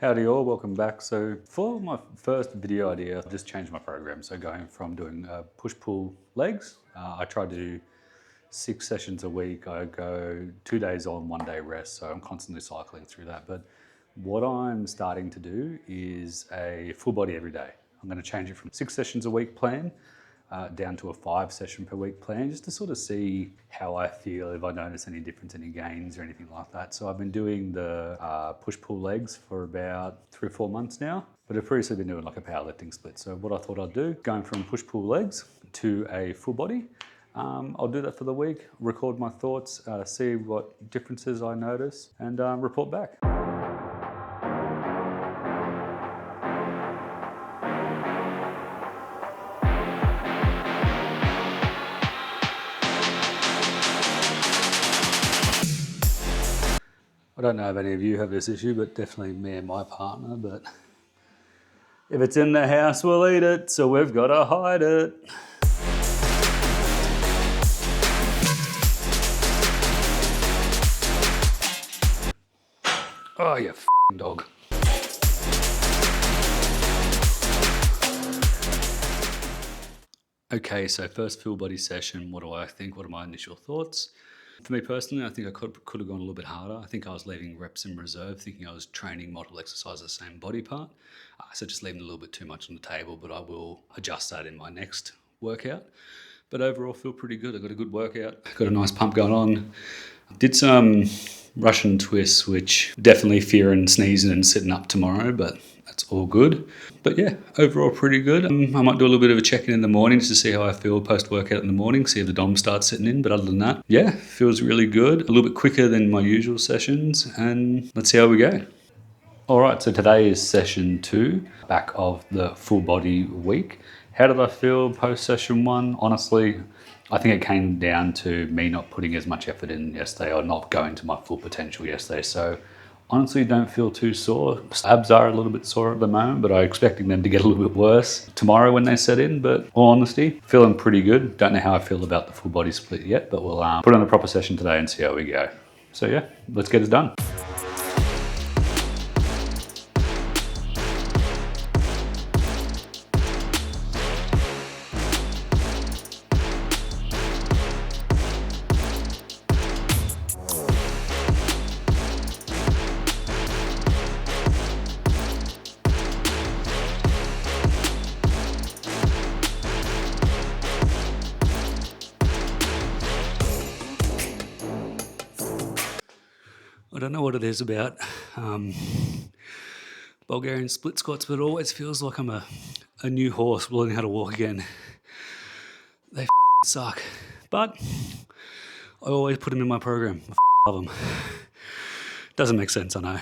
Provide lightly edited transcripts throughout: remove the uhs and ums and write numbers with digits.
Howdy all, welcome back. So for my first video idea, I just changed my program. So going from doing push-pull legs, I try to do 6 sessions a week. I go 2 days on, 1 day rest. So I'm constantly cycling through that. But what I'm starting to do is a full body every day. I'm going to change it from 6 sessions a week plan down to a 5 session per week plan, just to sort of see how I feel, if I notice any difference, any gains or anything like that. So I've been doing the push-pull legs for about 3 or 4 months now, but I've previously been doing like a powerlifting split. So what I thought I'd do, going from push-pull legs to a full body, I'll do that for the week, record my thoughts, see what differences I notice, and report back. I don't know if any of you have this issue, but definitely me and my partner. But if it's in the house, we'll eat it, so we've got to hide it. Oh, you f***ing dog. Okay, so first full body session, what do I think? What are my initial thoughts? For me personally, I think I could have gone a little bit harder. I think I was leaving reps in reserve, thinking I was training multiple exercises the same body part. So just leaving a little bit too much on the table, but I will adjust that in my next workout. But overall, feel pretty good. I got a good workout, got a nice pump going on. Did some Russian twists, which definitely fearing sneezing and sitting up tomorrow, but that's all good. But yeah, overall pretty good. I might do a little bit of a check-in in the morning just to see how I feel post-workout in the morning, see if the DOM starts sitting in. But other than that, yeah, feels really good. A little bit quicker than my usual sessions, and let's see how we go. All right, so today is session 2, back of the full body week. How did I feel post session 1? Honestly, I think it came down to me not putting as much effort in yesterday, or not going to my full potential yesterday. So honestly, don't feel too sore. Abs are a little bit sore at the moment, but I'm expecting them to get a little bit worse tomorrow when they set in. But all honesty, feeling pretty good. Don't know how I feel about the full body split yet, but we'll put on a proper session today and see how we go. So yeah, let's get it done. I don't know what it is about Bulgarian split squats, but it always feels like I'm a new horse learning how to walk again. They suck. But I always put them in my program. I love them. Doesn't make sense, I know.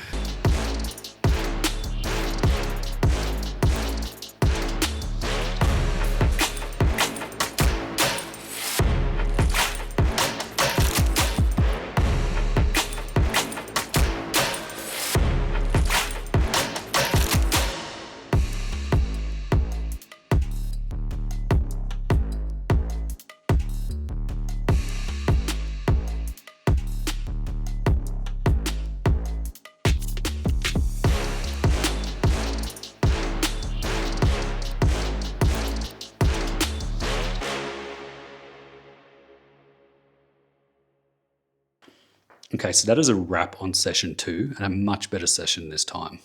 Okay, so that is a wrap on session 2, and a much better session this time.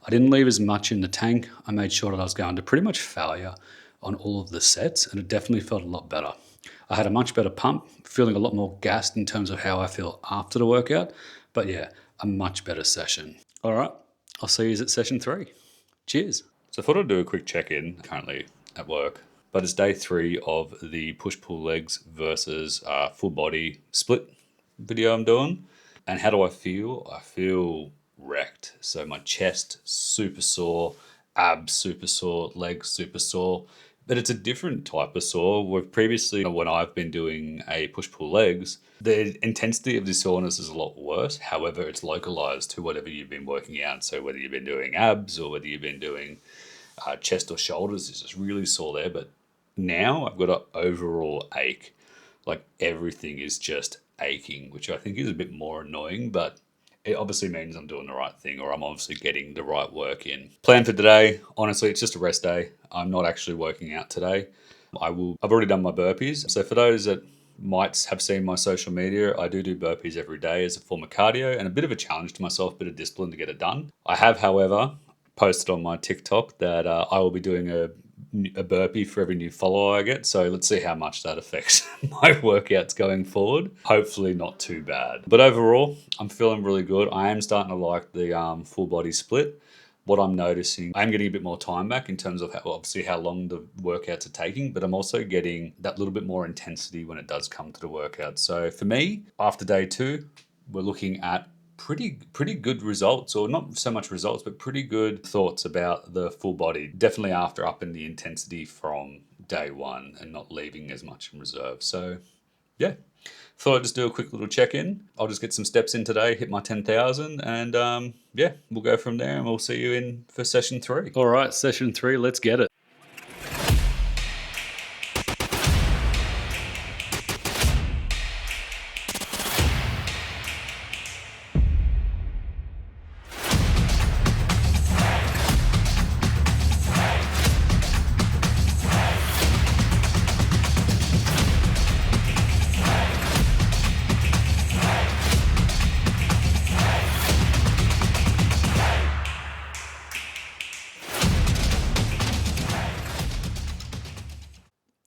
I didn't leave as much in the tank. I made sure that I was going to pretty much failure on all of the sets, and it definitely felt a lot better. I had a much better pump, feeling a lot more gassed in terms of how I feel after the workout. But yeah, a much better session. All right, I'll see you at session 3. Cheers. So I thought I'd do a quick check-in, currently at work. But it's day 3 of the push-pull legs versus full body split video I'm doing. And how do I feel? I feel wrecked. So my chest super sore, abs super sore, legs super sore. But it's a different type of sore. Where previously, when I've been doing a push-pull legs, the intensity of the soreness is a lot worse. However, it's localized to whatever you've been working out. So whether you've been doing abs or whether you've been doing chest or shoulders, it's just really sore there. But now I've got an overall ache. Like everything is just aching, which I think is a bit more annoying, but it obviously means I'm doing the right thing, or I'm obviously getting the right work in. Plan for today, honestly, it's just a rest day. I'm not actually working out today. I've already done my burpees. So for those that might have seen my social media, I do burpees every day as a form of cardio and a bit of a challenge to myself, a bit of discipline to get it done. I have, however, posted on my TikTok that I will be doing a burpee for every new follower I get. So let's see how much that affects my workouts going forward. Hopefully not too bad. But overall, I'm feeling really good. I am starting to like the full body split. What I'm noticing, I'm getting a bit more time back in terms of how long the workouts are taking, but I'm also getting that little bit more intensity when it does come to the workout. So for me, after day 2, we're looking at pretty good results, or not so much results, but pretty good thoughts about the full body. Definitely after upping the intensity from day 1 and not leaving as much in reserve. So yeah, thought I'd just do a quick little check-in. I'll just get some steps in today, hit my 10,000, and yeah, we'll go from there, and we'll see you in for session 3. All right, session 3, let's get it.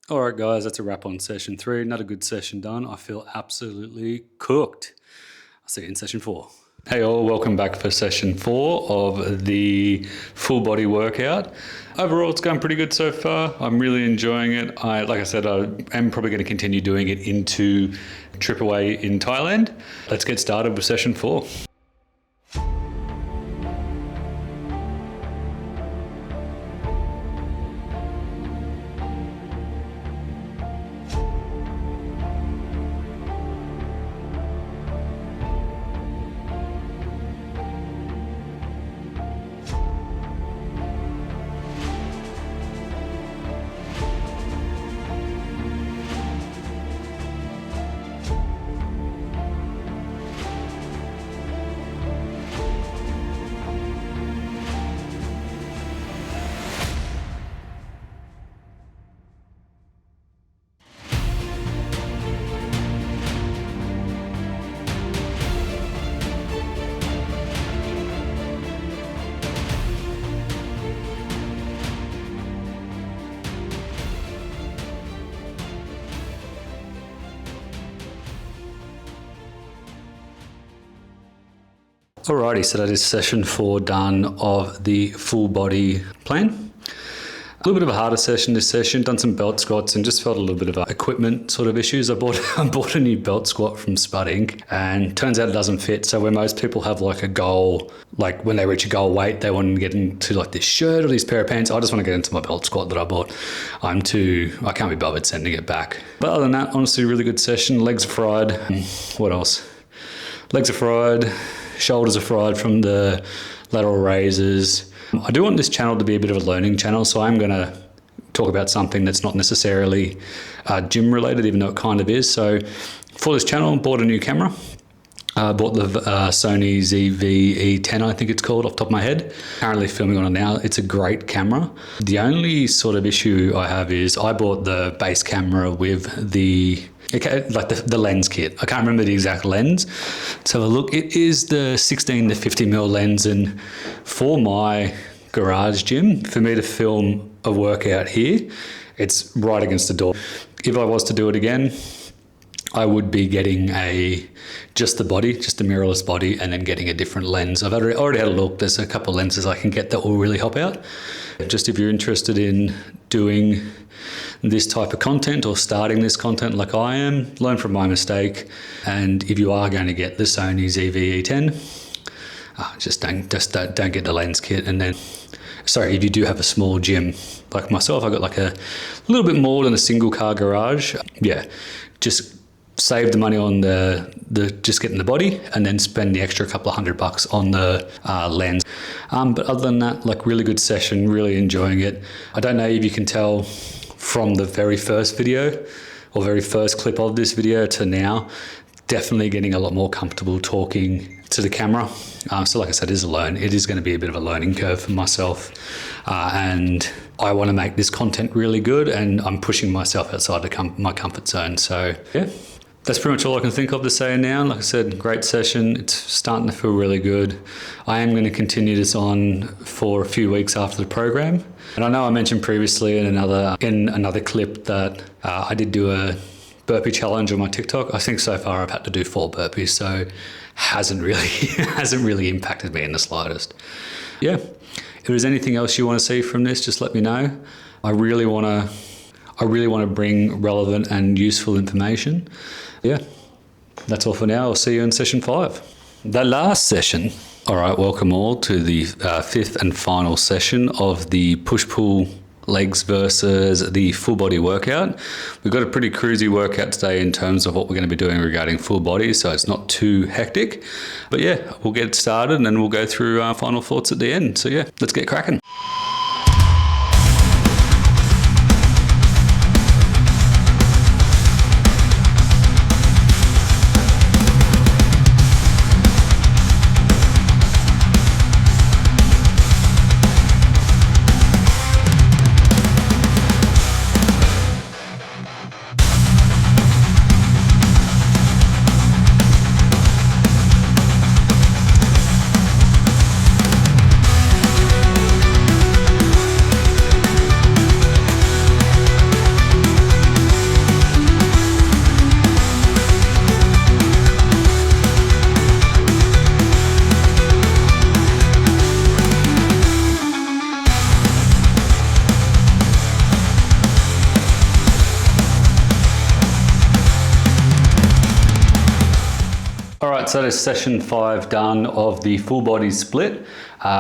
All right, guys, that's a wrap on session 3. Another good session done. I feel absolutely cooked. I'll see you in session 4. Hey all, welcome back for session 4 of the full body workout. Overall, it's going pretty good so far. I'm really enjoying it. Like I said, I am probably going to continue doing it into trip away in Thailand. Let's get started with session 4. Alrighty, so that is session 4 done of the full body plan. A little bit of a harder session this session, done some belt squats and just felt a little bit of equipment sort of issues. I bought a new belt squat from Spud Inc. and turns out it doesn't fit. So where most people have like a goal, like when they reach a goal weight, they want to get into like this shirt or this pair of pants. I just want to get into my belt squat that I bought. I can't be bothered sending it back. But other than that, honestly, really good session. Legs are fried. What else? Legs are fried. Shoulders are fried from the lateral raises. I do want this channel to be a bit of a learning channel, so I'm going to talk about something that's not necessarily gym related, even though it kind of is. So for this channel, I bought a new camera. I bought the Sony ZV-E10, I think it's called, off the top of my head. Currently filming on it now. It's a great camera. The only sort of issue I have is I bought the base camera with the lens kit. I can't remember the exact lens. Let's have a look. It is the 16 to 50mm lens, and for my garage gym, for me to film a workout here, it's right against the door. If I was to do it again, I would be getting just a mirrorless body, and then getting a different lens. I've already had a look. There's a couple of lenses I can get that will really help out. Just if you're interested in doing this type of content or starting this content like I am, learn from my mistake. And if you are going to get the Sony ZV-E10, just don't get the lens kit. And then, if you do have a small gym like myself, I've got like a little bit more than a single car garage. Yeah, just save the money on the just getting the body, and then spend the extra couple of $100 on the lens. But other than that, like, really good session, really enjoying it. I don't know if you can tell from the very first video or very first clip of this video to now, definitely getting a lot more comfortable talking to the camera. So like I said, it is going to be a bit of a learning curve for myself. And I want to make this content really good, and I'm pushing myself outside my comfort zone. So yeah, that's pretty much all I can think of to say now. Like I said, great session. It's starting to feel really good. I am going to continue this on for a few weeks after the program. And I know I mentioned previously in another clip that I did do a burpee challenge on my TikTok. I think so far I've had to do 4 burpees, so hasn't really impacted me in the slightest. Yeah, if there's anything else you want to see from this, just let me know. I really want to bring relevant and useful information. Yeah, that's all for now. I'll see you in session 5. The last session. All right, welcome all to the 5th and final session of the push-pull legs versus the full body workout. We've got a pretty cruisy workout today in terms of what we're going to be doing regarding full body, so it's not too hectic. But yeah, we'll get started and then we'll go through our final thoughts at the end. So yeah, let's get cracking. So that's session 5 done of the full body split,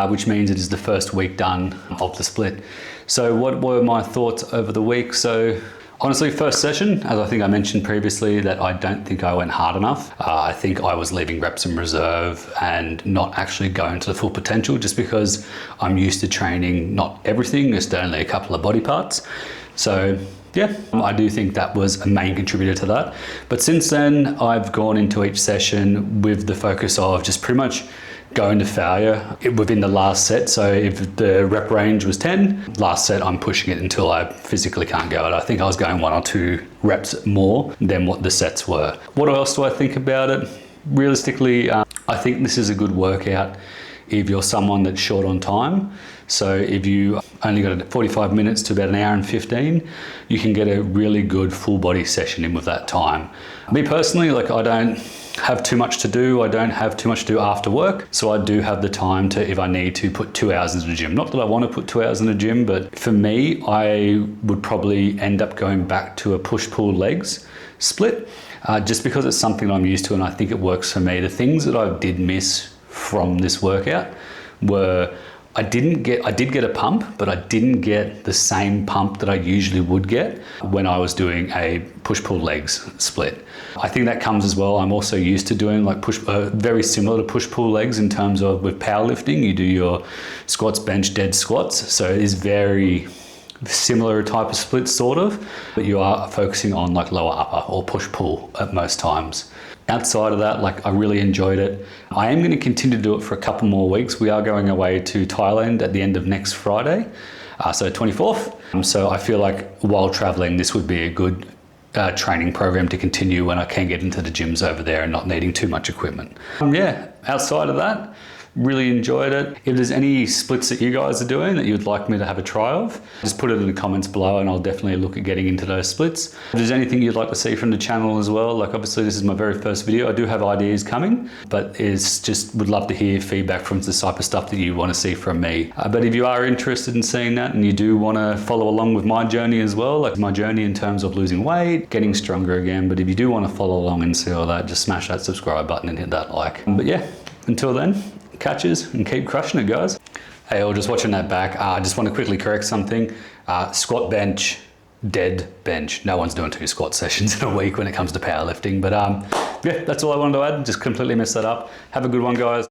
which means it is the first week done of the split. So what were my thoughts over the week? So honestly, first session, as I think I mentioned previously, that I don't think I went hard enough. I think I was leaving reps in reserve and not actually going to the full potential, just because I'm used to training not everything, just only a couple of body parts. So yeah, I do think that was a main contributor to that. But since then, I've gone into each session with the focus of just pretty much going to failure within the last set. So if the rep range was 10, last set I'm pushing it until I physically can't go it. I think I was going 1 or 2 reps more than what the sets were. What else do I think about it? Realistically, I think this is a good workout if you're someone that's short on time. So if you only got 45 minutes to about an hour and 15, you can get a really good full body session in with that time. Me personally, like, I don't have too much to do. I don't have too much to do after work. So I do have the time to, if I need to, put 2 hours into the gym. Not that I want to put 2 hours in the gym, but for me, I would probably end up going back to a push-pull legs split, just because it's something I'm used to and I think it works for me. The things that I did miss from this workout were I did get a pump, but I didn't get the same pump that I usually would get when I was doing a push-pull legs split. I think that comes as well. I'm also used to doing like very similar to push-pull legs in terms of with powerlifting, you do your squats, bench, dead squats. So it is very similar type of split sort of, but you are focusing on like lower upper or push-pull at most times. Outside of that, like, I really enjoyed it. I am going to continue to do it for a couple more weeks. We are going away to Thailand at the end of next Friday, so 24th. So I feel like while traveling, this would be a good training program to continue when I can get into the gyms over there and not needing too much equipment. Yeah, outside of that, really enjoyed it. If there's any splits that you guys are doing that you'd like me to have a try of, just put it in the comments below and I'll definitely look at getting into those splits. If there's anything you'd like to see from the channel as well, like obviously this is my very first video. I do have ideas coming, but it's just would love to hear feedback from the type of stuff that you want to see from me. But if you are interested in seeing that and you do want to follow along with my journey as well, like my journey in terms of losing weight, getting stronger again, but if you do want to follow along and see all that, just smash that subscribe button and hit that like. But yeah, until then, catches and keep crushing it, guys. Hey, just watching that back, I just want to quickly correct something. Squat, bench, dead bench. No one's doing 2 squat sessions in a week when it comes to powerlifting. But yeah, that's all I wanted to add. Just completely messed that up. Have a good one, guys.